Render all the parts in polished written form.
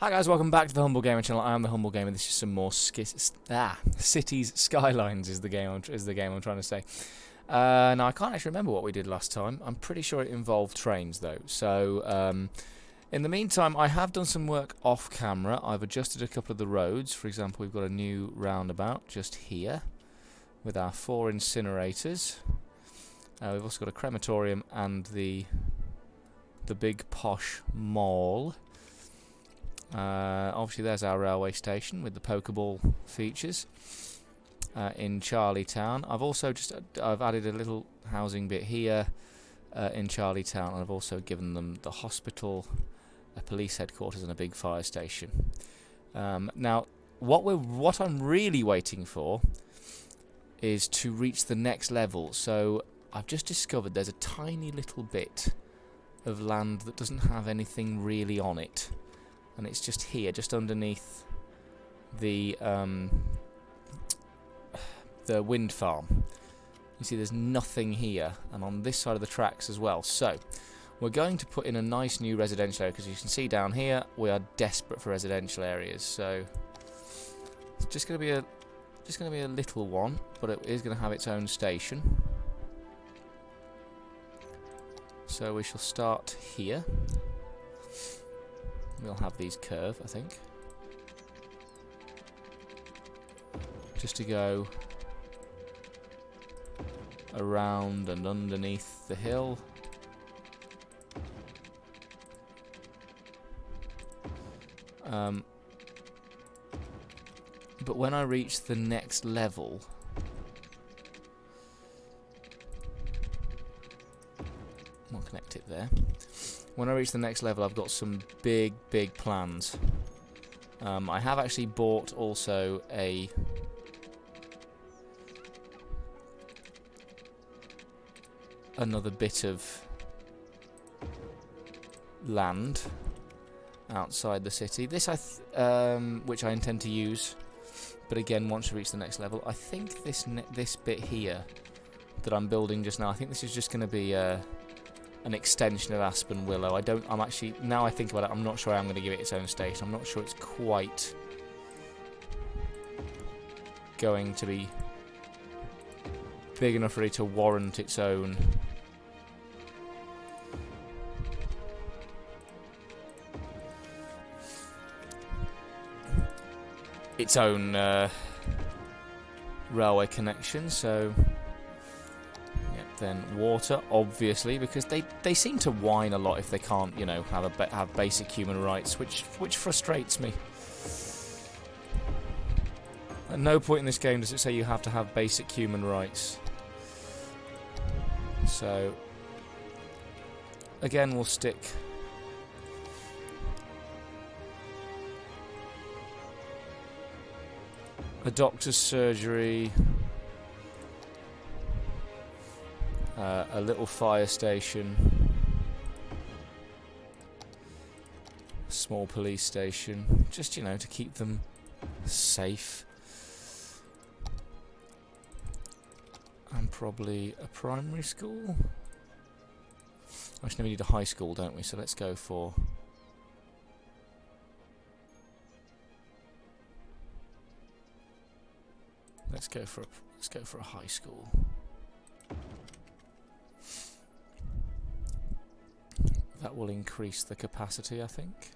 Hi guys, welcome back to the Humble Gamer channel. I am the Humble Gamer. This is some more Cities Skylines is the game I'm trying to say. Now I can't actually remember what we did last time. I'm pretty sure it involved trains though. So in the meantime, I have done some work off camera. I've adjusted a couple of the roads. For example, we've got a new roundabout just here with our 4 incinerators. We've also got a crematorium and the big posh mall. Obviously there's our railway station with the Pokeball features in Charlietown. I've also I've added a little housing bit here in Charlietown, and I've also given them the hospital, a police headquarters and a big fire station. Now what I'm really waiting for is to reach the next level. So I've just discovered there's a tiny little bit of land that doesn't have anything really on it. And it's just here, just underneath the wind farm. You see there's nothing here, and on this side of the tracks as well. So we're going to put in a nice new residential area, because you can see down here we are desperate for residential areas. So it's just going to be a little one, but it is going to have its own station. So we shall start here. We'll have these curve, I think, just to go around and underneath the hill. But when I reach the next level, I'll connect it there. When I reach the next level, I've got some big plans. I have actually bought also another bit of land outside the city. This which I intend to use, but again, once we reach the next level, I think this bit here that I'm building just now, I think this is just going to be an extension of Aspen Willow. I'm actually, now I think about it, I'm not sure I'm going to give it its own station. I'm not sure it's quite going to be big enough really to warrant its own railway connection. So then water, obviously, because they seem to whine a lot if they can't, you know, have basic human rights, which frustrates me. At no point in this game does it say you have to have basic human rights. So again, we'll stick a doctor's surgery, a little fire station, a small police station, just, you know, to keep them safe, and probably a primary school. Actually, we need a high school, don't we? So let's go for a high school. That will increase the capacity, I think.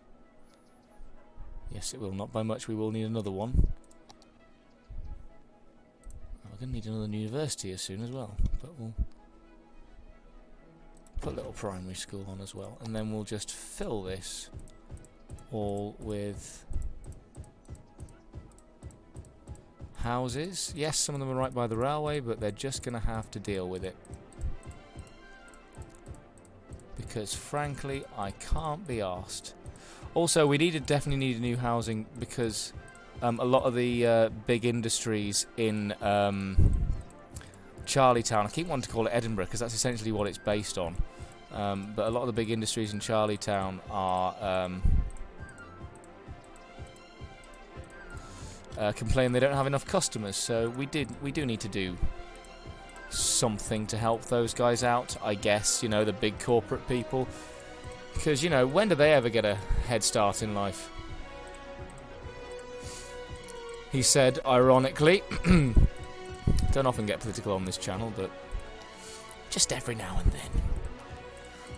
Yes, it will. Not by much. We will need another one. We're going to need another university as soon as well. But we'll put a little primary school on as well. And then we'll just fill this all with houses. Yes, some of them are right by the railway, but they're just going to have to deal with it. Because frankly, I can't be arsed. Also, we definitely need a new housing, because a lot of the big industries in Charlietown, I keep wanting to call it Edinburgh because that's essentially what it's based on, but a lot of the big industries in Charlietown are complaining they don't have enough customers. So we do need to do something to help those guys out, I guess, you know, the big corporate people, because, you know, when do they ever get a head start in life? he said ironically. Don't often get political on this channel, but just every now and then.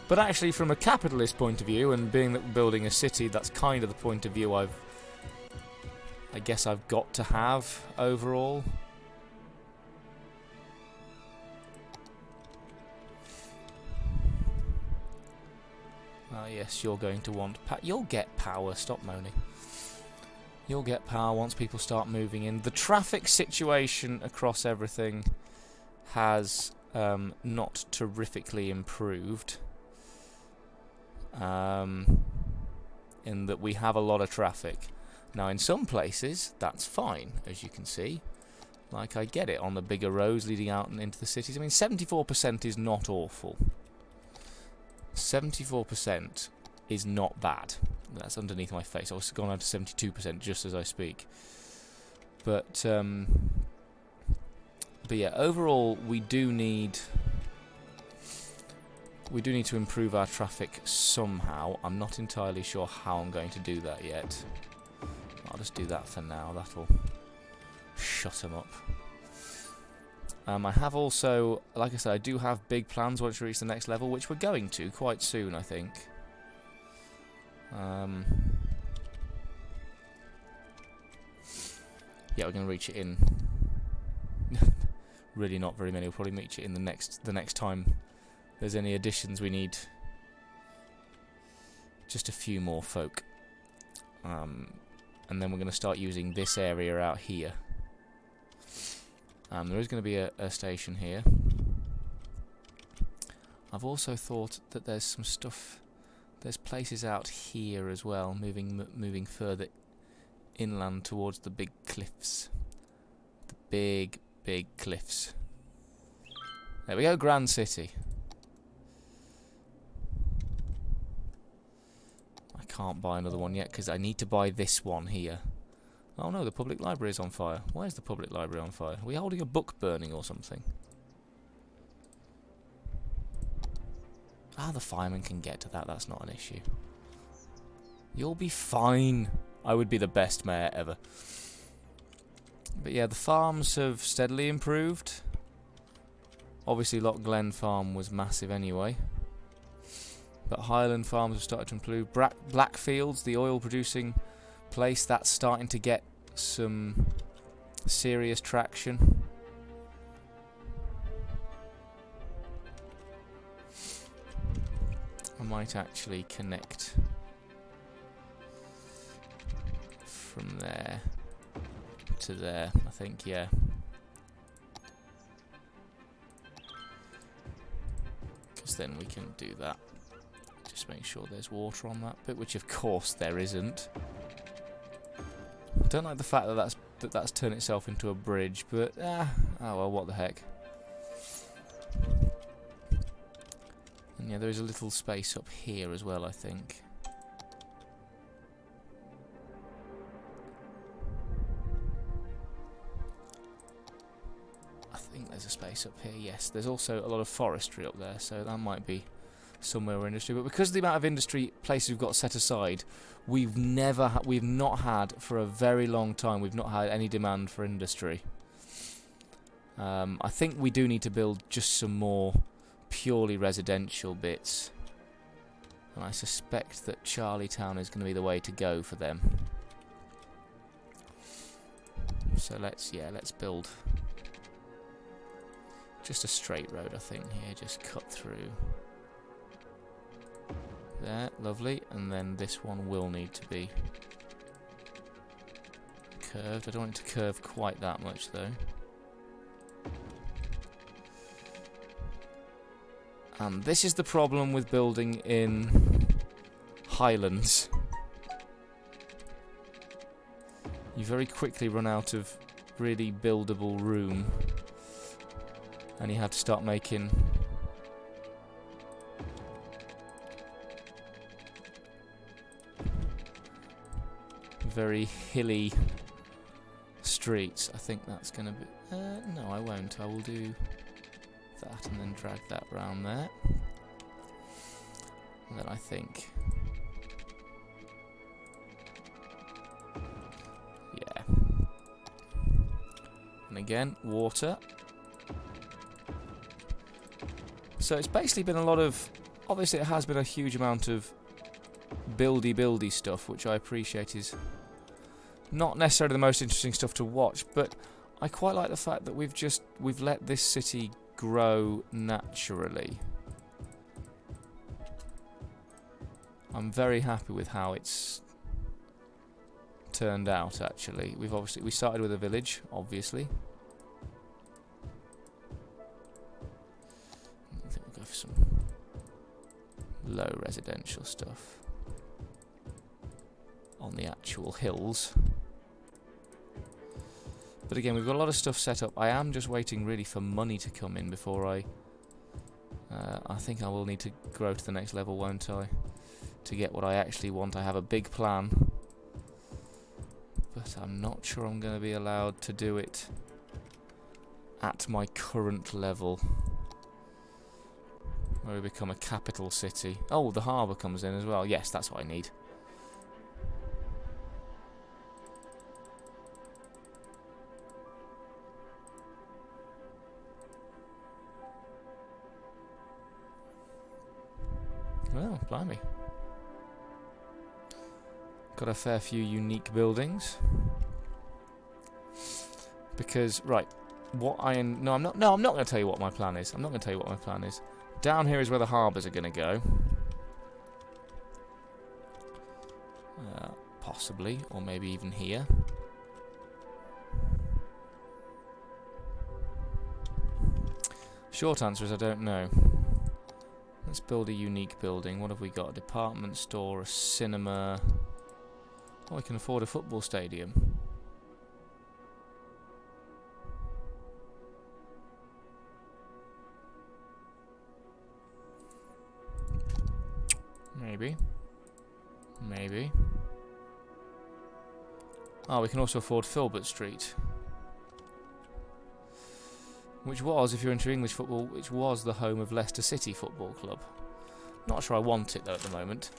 But actually, from a capitalist point of view, and being that we're building a city, that's kind of the point of view I guess I've got to have overall. Ah, yes, you're going to want you'll get power. Stop moaning. You'll get power once people start moving in. The traffic situation across everything has not terrifically improved. In that we have a lot of traffic. Now, in some places, that's fine, as you can see. Like, I get it on the bigger roads leading out and into the cities. I mean, 74% is not awful. 74% is not bad. That's underneath my face. I was going on to 72% just as I speak. But yeah, overall, we do need to improve our traffic somehow. I'm not entirely sure how I'm going to do that yet. I'll just do that for now. That'll shut them up. I have also, like I said, I do have big plans once we reach the next level, which we're going to quite soon, I think. Yeah, we're going to reach it in. Really, not very many. We'll probably reach it in the next time there's any additions. We need just a few more folk, and then we're going to start using this area out here. There is going to be a station here. I've also thought that there's some stuff. There's places out here as well, moving further inland towards the big cliffs. The big cliffs. There we go, Grand City. I can't buy another one yet because I need to buy this one here. Oh no, the public library is on fire. Why is the public library on fire? Are we holding a book burning or something? Ah, the firemen can get to that. That's not an issue. You'll be fine. I would be the best mayor ever. But yeah, the farms have steadily improved. Obviously, Loch Glen farm was massive anyway. But Highland farms have started to improve. Blackfields, the oil producing place, that's starting to get some serious traction. I might actually connect from there to there, I think, yeah. Because then we can do that. Just make sure there's water on that bit, which of course there isn't. I don't like the fact that that's turned itself into a bridge, but oh well, what the heck. And yeah, there is a little space up here as well, I think. I think there's a space up here, yes. There's also a lot of forestry up there, so that might be somewhere where industry. But because of the amount of industry places we've got set aside, we've not had for a very long time, we've not had any demand for industry. I think we do need to build just some more purely residential bits, and I suspect that Charlietown is going to be the way to go for them. So let's build just a straight road, I think, here, just cut through there, lovely, and then this one will need to be curved. I don't want it to curve quite that much though. And this is the problem with building in Highlands. You very quickly run out of really buildable room, and you have to start making very hilly streets. I think that's going to be... no, I won't. I will do that and then drag that round there. And then I think... yeah. And again, water. So it's basically been a lot of... Obviously, it has been a huge amount of buildy stuff, which I appreciate is not necessarily the most interesting stuff to watch, but I quite like the fact that we've let this city grow naturally. I'm very happy with how it's turned out, actually. We started with a village, obviously. I think we'll go for some low residential stuff on the actual hills. But again, we've got a lot of stuff set up. I am just waiting really for money to come in before I think I will need to grow to the next level, won't I? To get what I actually want. I have a big plan, but I'm not sure I'm going to be allowed to do it at my current level, where we become a capital city. Oh, the harbour comes in as well. Yes, that's what I need. Well, blimey. Got a fair few unique buildings. Because, right, I'm not going to tell you what my plan is. I'm not going to tell you what my plan is. Down here is where the harbours are going to go. Possibly, or maybe even here. Short answer is I don't know. Let's build a unique building. What have we got? A department store, a cinema. Oh, we can afford a football stadium. Maybe. Maybe. Oh, we can also afford Filbert Street. Which was, if you're into English football, which was the home of Leicester City Football Club. Not sure I want it, though, at the moment.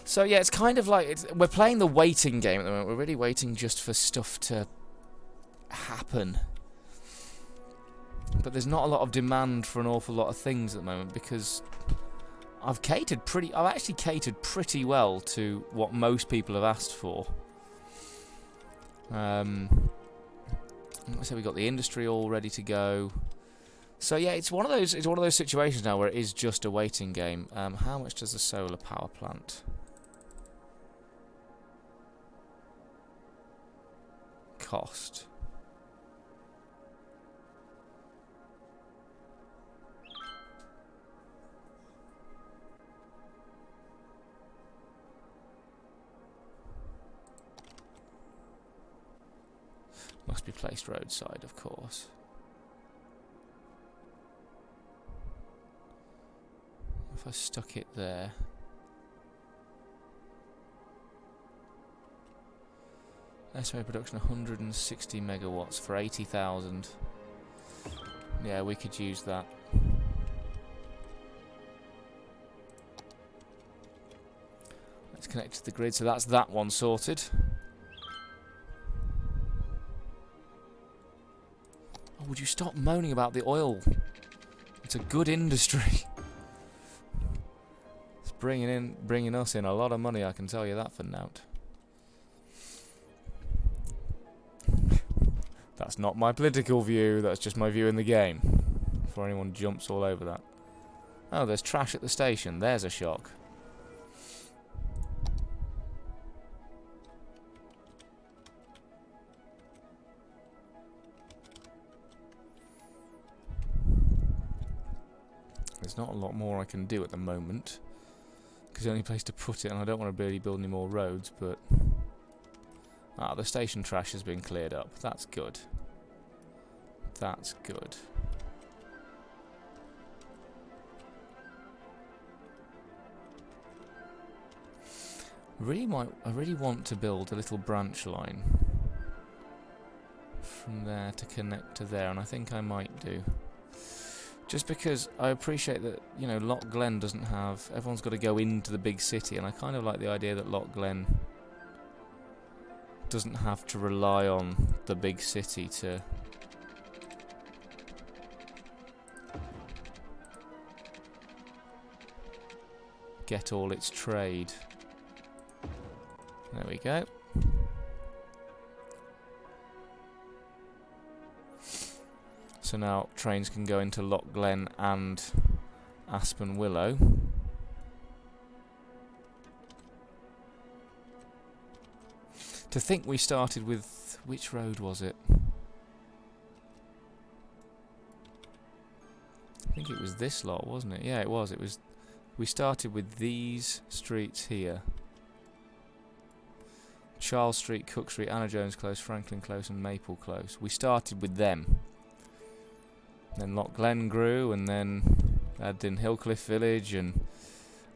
So, yeah, it's kind of like... we're playing the waiting game at the moment. We're really waiting just for stuff to happen. But there's not a lot of demand for an awful lot of things at the moment, because I've actually catered pretty well to what most people have asked for. So we got the industry all ready to go. So yeah, it's one of those situations now where it is just a waiting game. How much does the solar power plant cost? Must be placed roadside, of course. If I stuck it there. Estimated production 160 megawatts for 80,000. Yeah, we could use that. Let's connect to the grid, so that's that one sorted. Oh, would you stop moaning about the oil? It's a good industry. It's bringing us in a lot of money, I can tell you that for nout. That's not my political view, that's just my view in the game. Before anyone jumps all over that. Oh, there's trash at the station. There's a shock. There's not a lot more I can do at the moment, because the only place to put it, and I don't want to really build any more roads, but... Ah, the station trash has been cleared up. That's good. That's good. I really want to build a little branch line from there to connect to there, and I think I might do. Just because I appreciate that, you know, Loch Glen doesn't have... Everyone's got to go into the big city, and I kind of like the idea that Loch Glen doesn't have to rely on the big city to get all its trade. There we go. So now trains can go into Loch Glen and Aspen Willow. To think we started with... which road was it? I think it was this lot, wasn't it? Yeah, it was. It was. We started with these streets here. Charles Street, Cook Street, Anna Jones Close, Franklin Close and Maple Close. We started with them. Then Loch Glen grew, and then added in Hillcliffe Village and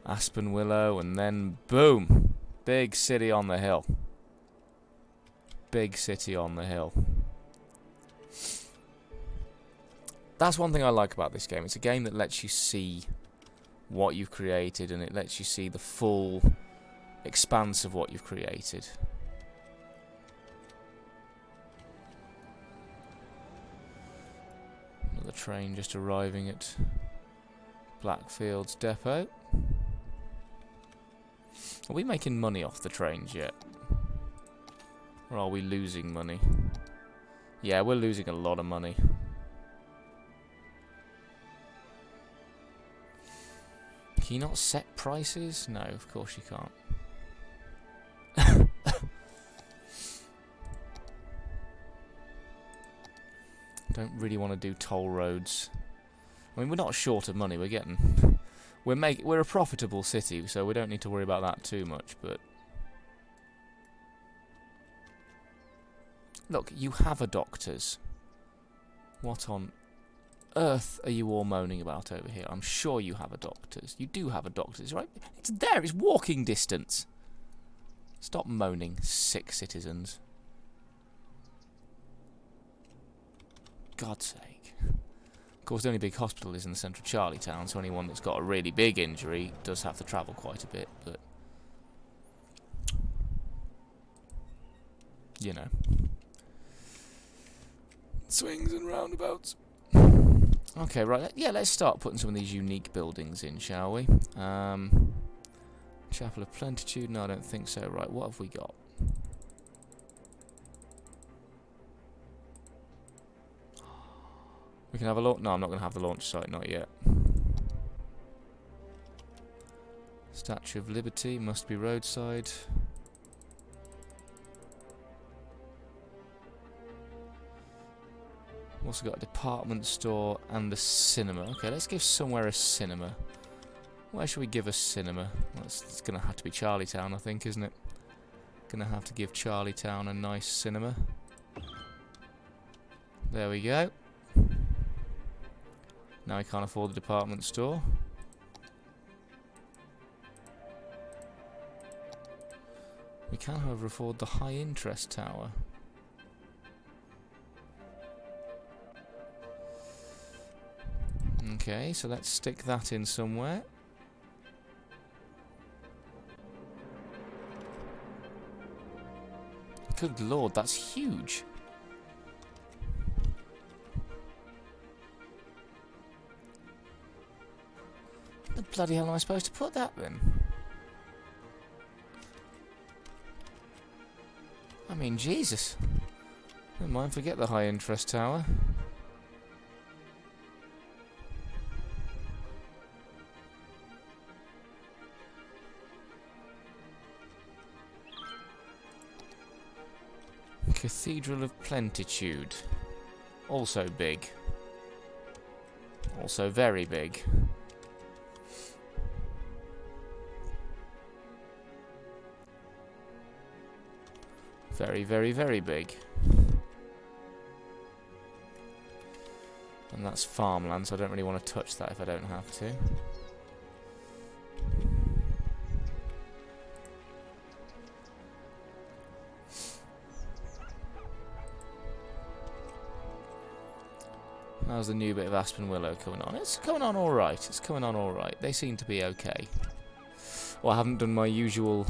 Aspen Willow, and then boom! Big city on the hill. Big city on the hill. That's one thing I like about this game. It's a game that lets you see what you've created, and it lets you see the full expanse of what you've created. Another train just arriving at Blackfield's depot. Are we making money off the trains yet? Or are we losing money? Yeah, we're losing a lot of money. Can you not set prices? No, of course you can't. Don't really want to do toll roads. I mean, we're not short of money. We're getting... We're a profitable city, so we don't need to worry about that too much, but... Look, you have a doctor's. What on earth are you all moaning about over here? I'm sure you have a doctor's. You do have a doctor's, right? It's there. It's walking distance. Stop moaning, sick citizens. God's sake. Of course, the only big hospital is in the centre of Charlietown, so anyone that's got a really big injury does have to travel quite a bit, but... you know. Swings and roundabouts. Okay, right. Yeah, let's start putting some of these unique buildings in, shall we? Chapel of Plentitude? No, I don't think so. Right, what have we got? We can have a launch. No, I'm not going to have the launch site, not yet. Statue of Liberty must be roadside. We've also got a department store and a cinema. Okay, let's give somewhere a cinema. Where should we give a cinema? Well, it's going to have to be Charlietown, I think, isn't it? Going to have to give Charlietown a nice cinema. There we go. Now I can't afford the department store. We can, however, afford the high interest tower. Okay, so let's stick that in somewhere. Good lord, that's huge. Where the bloody hell am I supposed to put that then? I mean, Jesus. Never mind, forget the high interest tower. Cathedral of Plentitude. Also big. Also very big. Very, very, very big. And that's farmland, so I don't really want to touch that if I don't have to. How's the new bit of Aspen Willow coming on? It's coming on alright. It's coming on alright. They seem to be okay. Well, I haven't done my usual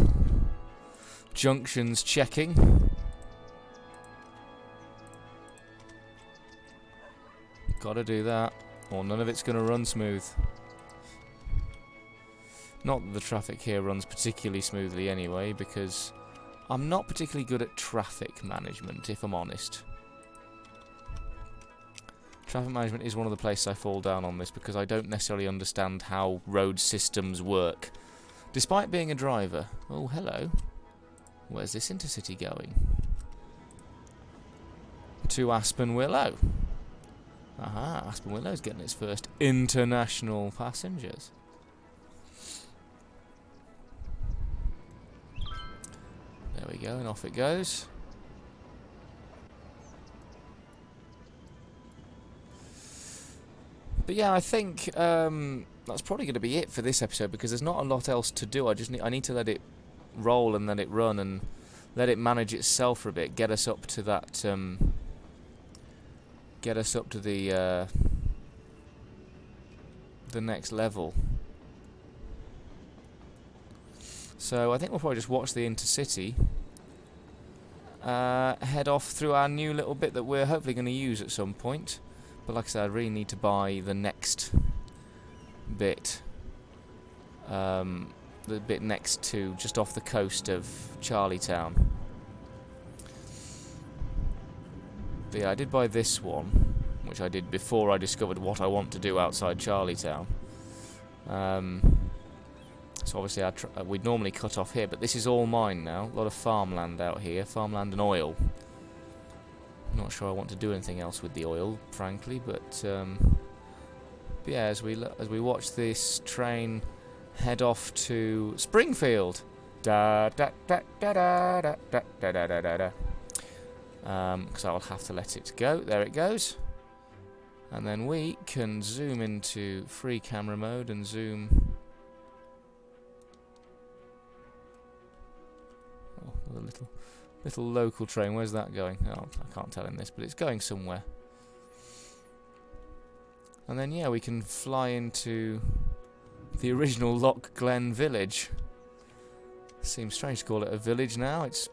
junctions checking. Gotta do that, or none of it's gonna run smooth. Not that the traffic here runs particularly smoothly anyway, because I'm not particularly good at traffic management, if I'm honest. Traffic management is one of the places I fall down on this, because I don't necessarily understand how road systems work. Despite being a driver. Oh, hello. Where's this intercity going? To Aspen Willow. Aha, Aspen Willow's getting its first international passengers. There we go, and off it goes. But yeah, I think that's probably going to be it for this episode, because there's not a lot else to do. I need to let it roll and let it run and let it manage itself for a bit. Get us up to that. Get us up to the next level. So I think we'll probably just watch the intercity head off through our new little bit that we're hopefully going to use at some point. But like I said, I really need to buy the next bit. The bit next to, just off the coast of Charlietown. But yeah, I did buy this one, which I did before I discovered what I want to do outside Charlietown. So obviously we'd normally cut off here, but this is all mine now. A lot of farmland out here, farmland and oil. Not sure I want to do anything else with the oil, frankly, but yeah, as we watch this train head off to Springfield, because I'll have to let it go. There it goes, and then we can zoom into free camera mode and zoom. Oh, a little local train. Where's that going? Oh, I can't tell in this, but it's going somewhere. And then yeah, we can fly into the original Loch Glen village. Seems strange to call it a village now. It's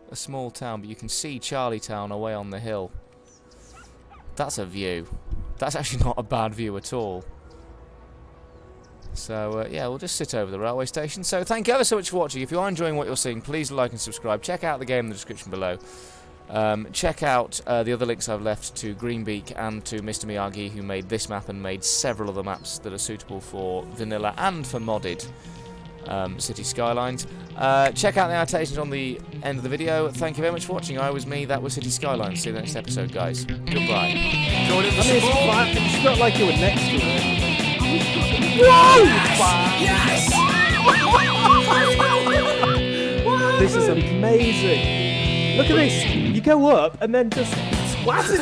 a small town, but you can see Charlietown away on the hill. That's a view. That's actually not a bad view at all. So yeah, we'll just sit over the railway station. So thank you ever so much for watching. If you are enjoying what you're seeing, please like and subscribe. Check out the game in the description below. Check out the other links I've left to Greenbeak and to Mr. Miyagi, who made this map and made several other maps that are suitable for vanilla and for modded city skylines. Check out the annotations on the end of the video. Thank you very much for watching. I was me, that was City Skylines. See you in the next episode, guys. Goodbye. It's not like you were next to it. Whoa! Yes! This is amazing. Look at this. You go up and then just splat it.